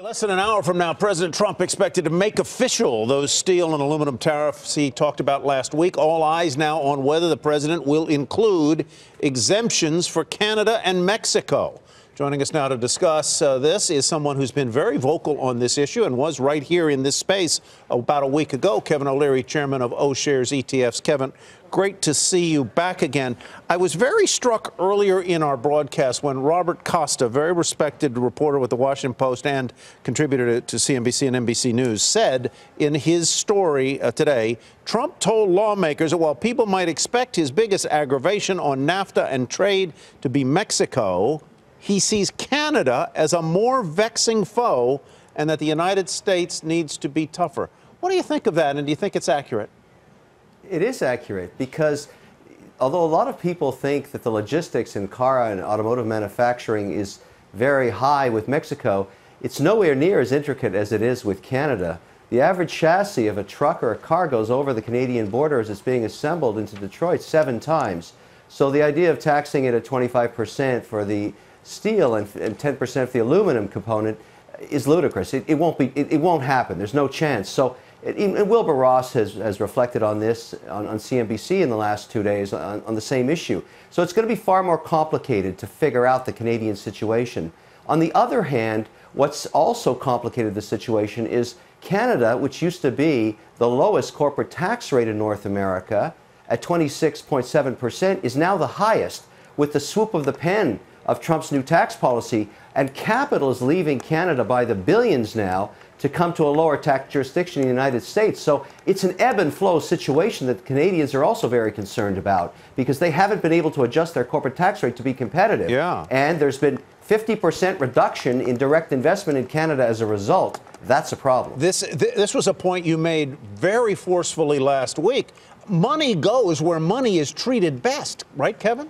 Less than an hour from now, President Trump expected to make official those steel and aluminum tariffs he talked about last week. All eyes now on whether the president will include exemptions for Canada and Mexico. Joining us now to discuss this is someone who's been very vocal on this issue and was right here in this space about a week ago. Kevin O'Leary, chairman of O-Shares ETFs. Kevin, great to see you back again. I was very struck earlier in our broadcast when Robert Costa, very respected reporter with the Washington Post and contributor to CNBC and NBC News, said in his story today, Trump told lawmakers that while people might expect his biggest aggravation on NAFTA and trade to be Mexico, he sees Canada as a more vexing foe and that the United States needs to be tougher. What do you think of that, and do you think it's accurate? It is accurate because although a lot of people think that the logistics in car and automotive manufacturing is very high with Mexico, it's nowhere near as intricate as it is with Canada. The average chassis of a truck or a car goes over the Canadian border as it's being assembled into Detroit 7 times. So the idea of taxing it at 25% for the steel and 10% for the aluminum component is ludicrous. It won't happen. There's no chance. So and Wilbur Ross has reflected on this on CNBC in the last 2 days on the same issue. So it's going to be far more complicated to figure out the Canadian situation. On the other hand, what's also complicated the situation is Canada, which used to be the lowest corporate tax rate in North America at 26.7%, is now the highest with the swoop of the pen of Trump's new tax policy, and capital is leaving Canada by the billions now to come to a lower tax jurisdiction in the United States. So it's an ebb and flow situation that Canadians are also very concerned about because they haven't been able to adjust their corporate tax rate to be competitive. Yeah. And there's been 50% reduction in direct investment in Canada as a result. That's a problem. This was a point you made very forcefully last week. Money goes where money is treated best, right, Kevin?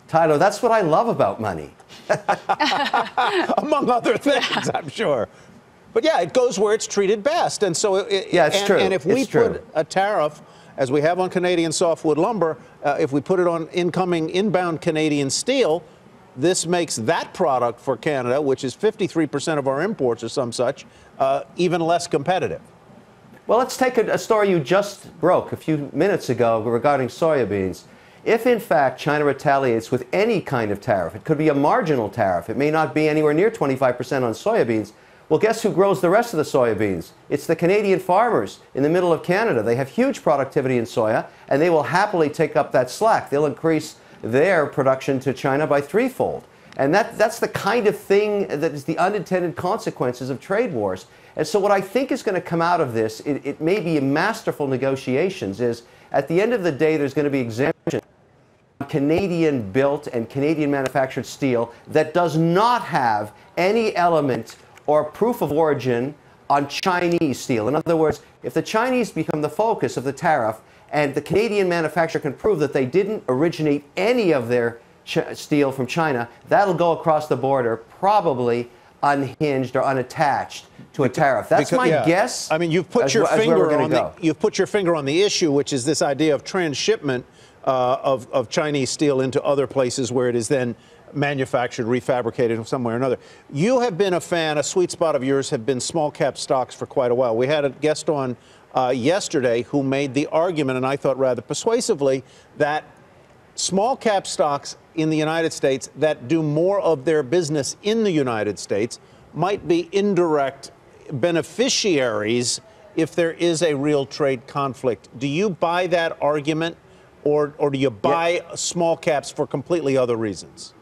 Tyler, that's what I love about money. Among other things, I'm sure. But yeah, it goes where it's treated best. And so, it's true. And if we put a tariff, as we have on Canadian softwood lumber, if we put it on inbound Canadian steel, this makes that product for Canada, which is 53% of our imports or some such, even less competitive. Well, let's take a story you just broke a few minutes ago regarding soybeans. If, in fact, China retaliates with any kind of tariff, it could be a marginal tariff. It may not be anywhere near 25% on soybeans. Well, guess who grows the rest of the soybeans? It's the Canadian farmers in the middle of Canada. They have huge productivity in soya, and they will happily take up that slack. They'll increase their production to China by 3-fold. And that's the kind of thing that is the unintended consequences of trade wars. And so what I think is going to come out of this, it may be masterful negotiations, is at the end of the day, there's going to be exemption on Canadian-built and Canadian-manufactured steel that does not have any element or proof of origin on Chinese steel. In other words, if the Chinese become the focus of the tariff and the Canadian manufacturer can prove that they didn't originate any of their steel from China, that'll go across the border, probably unhinged or unattached to a tariff. That's my guess. I mean, you've put your finger on the issue, which is this idea of transshipment of Chinese steel into other places where it is then manufactured, refabricated somewhere or another. You have been a fan, a sweet spot of yours have been small cap stocks for quite a while. We had a guest on yesterday who made the argument, and I thought rather persuasively, that small cap stocks in the United States that do more of their business in the United States might be indirect beneficiaries if there is a real trade conflict. Do you buy that argument, or do you buy small caps for completely other reasons?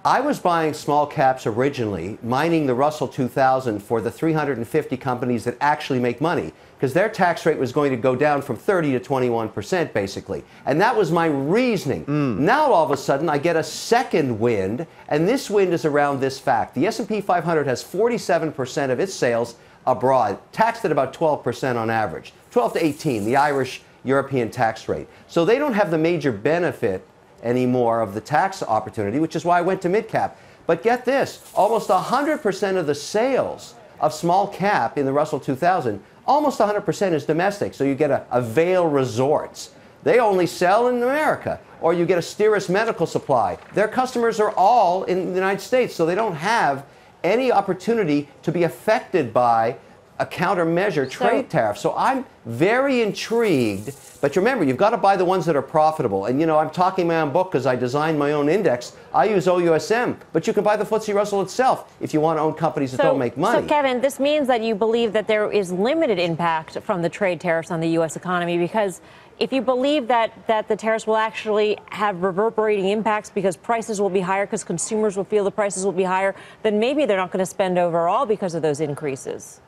I was buying small caps originally, mining the Russell 2000 for the 350 companies that actually make money, because their tax rate was going to go down from 30 to 21%, basically. And that was my reasoning. Now, all of a sudden, I get a second wind, and this wind is around this fact. The S&P 500 has 47% of its sales abroad, taxed at about 12% on average, 12 to 18, the Irish European tax rate. So they don't have the major benefit anymore of the tax opportunity, which is why I went to mid-cap. But get this, almost 100% of the sales of small cap in the Russell 2000, almost 100% is domestic. So you get a Vail Resorts. They only sell in America. Or you get a Steeris Medical Supply. Their customers are all in the United States, so they don't have any opportunity to be affected by a countermeasure trade tariff. So I'm very intrigued. But remember, you've got to buy the ones that are profitable. And, you know, I'm talking my own book because I designed my own index. I use OUSM, but you can buy the FTSE Russell itself if you want to own companies that don't make money. So, Kevin, this means that you believe that there is limited impact from the trade tariffs on the U.S. economy, because if you believe that the tariffs will actually have reverberating impacts because prices will be higher, because consumers will feel the prices will be higher, then maybe they're not going to spend overall because of those increases.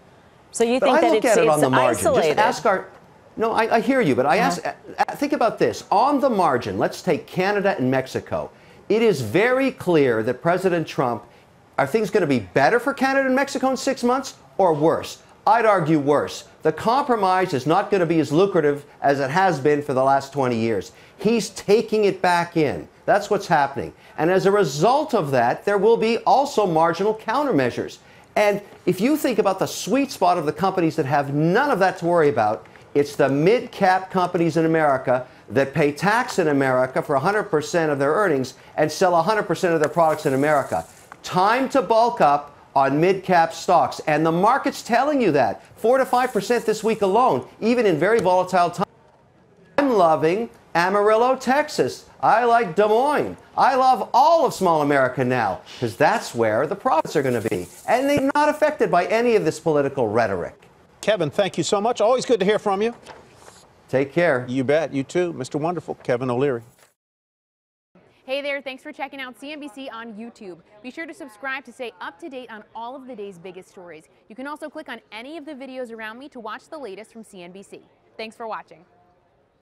So you think that it's on the margin. isolated? Just ask No, I hear you, but think about this. On the margin, let's take Canada and Mexico. It is very clear that President Trump, are things going to be better for Canada and Mexico in 6 months or worse? I'd argue worse. The compromise is not going to be as lucrative as it has been for the last 20 years. He's taking it back in. That's what's happening. And as a result of that, there will be also marginal countermeasures. And if you think about the sweet spot of the companies that have none of that to worry about, it's the mid-cap companies in America that pay tax in America for 100% of their earnings and sell 100% of their products in America. Time to bulk up on mid-cap stocks. And the market's telling you that. 4 to 5% this week alone, even in very volatile times. I'm loving Amarillo, Texas. I like Des Moines. I love all of small America now, because that's where the profits are going to be. And they're not affected by any of this political rhetoric. Kevin, thank you so much. Always good to hear from you. Take care. You bet. You too, Mr. Wonderful, Kevin O'Leary. Hey there, thanks for checking out CNBC on YouTube. Be sure to subscribe to stay up to date on all of the day's biggest stories. You can also click on any of the videos around me to watch the latest from CNBC. Thanks for watching.